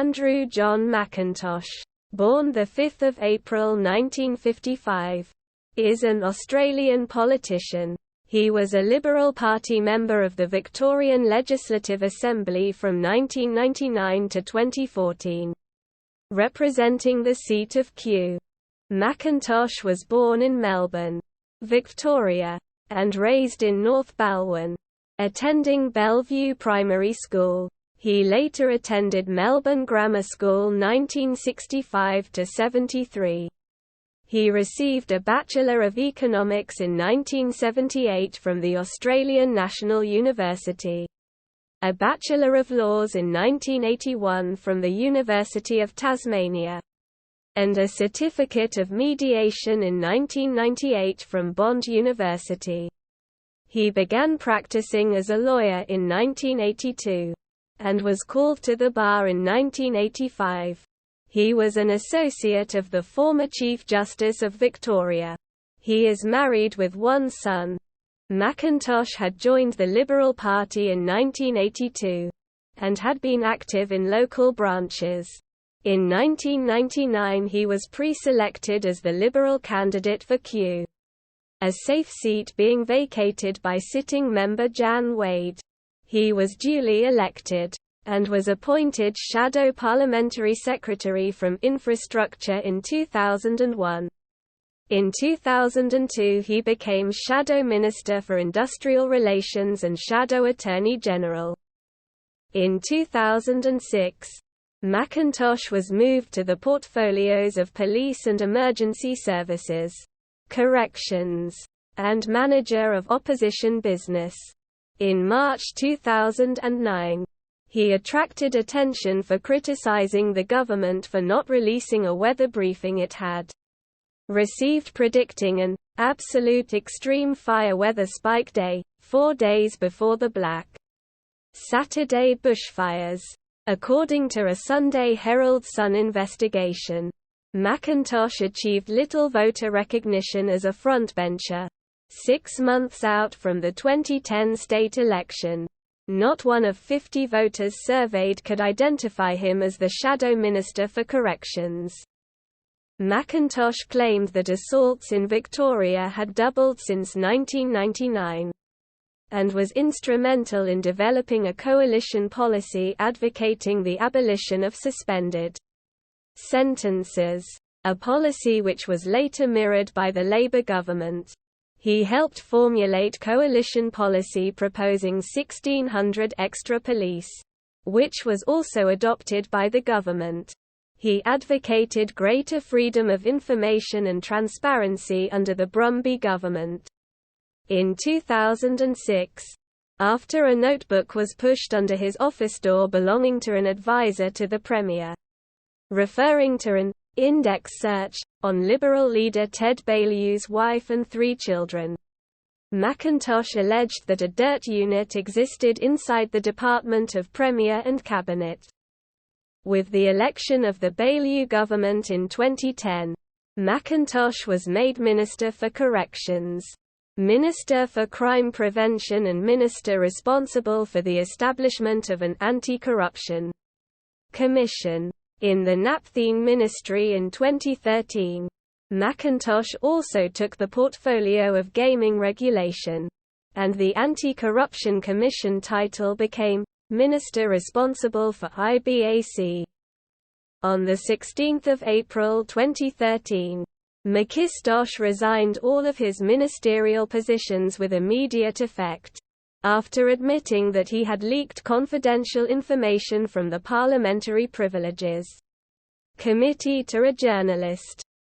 Andrew John McIntosh, born 5 April 1955, is an Australian politician. He was a Liberal Party member of the Victorian Legislative Assembly from 1999 to 2014, representing the seat of Kew. McIntosh was born in Melbourne, Victoria, and raised in North Balwyn, attending Bellevue Primary School. He later attended Melbourne Grammar School 1965–73. He received a Bachelor of Economics in 1978 from the Australian National University, a Bachelor of Laws in 1981 from the University of Tasmania, and a Certificate of Mediation in 1998 from Bond University. He began practising as a lawyer in 1982, and was called to the bar in 1985. He was an associate of the former Chief Justice of Victoria. He is married with one son. McIntosh had joined the Liberal Party in 1982, and had been active in local branches. In 1999 he was pre-selected as the Liberal candidate for Kew, a safe seat being vacated by sitting member Jan Wade. He was duly elected, and was appointed Shadow Parliamentary Secretary from Infrastructure in 2001. In 2002 he became Shadow Minister for Industrial Relations and Shadow Attorney General. In 2006, McIntosh was moved to the portfolios of Police and Emergency Services, Corrections, and Manager of Opposition Business. In March 2009, he attracted attention for criticising the government for not releasing a weather briefing it had received predicting an absolute extreme fire weather spike day, 4 days before the Black Saturday bushfires. According to a Sunday Herald Sun investigation, McIntosh achieved little voter recognition as a frontbencher. 6 months out from the 2010 state election, not one of 50 voters surveyed could identify him as the Shadow Minister for Corrections. McIntosh claimed that assaults in Victoria had doubled since 1999, and was instrumental in developing a coalition policy advocating the abolition of suspended sentences, a policy which was later mirrored by the Labour government. He helped formulate coalition policy proposing 1,600 extra police, which was also adopted by the government. He advocated greater freedom of information and transparency under the Brumby government. In 2006, after a notebook was pushed under his office door belonging to an advisor to the Premier, referring to an index search on Liberal leader Ted Bellew's wife and 3 children, McIntosh alleged that a dirt unit existed inside the Department of Premier and Cabinet. With the election of the Bellevue government in 2010, McIntosh was made Minister for Corrections, Minister for Crime Prevention and Minister responsible for the establishment of an anti-corruption commission. In the Napthine Ministry in 2013, McIntosh also took the portfolio of gaming regulation, and the Anti-Corruption Commission title became Minister responsible for IBAC. On 16 April 2013, McIntosh resigned all of his ministerial positions with immediate effect, after admitting that he had leaked confidential information from the Parliamentary Privileges Committee to a journalist.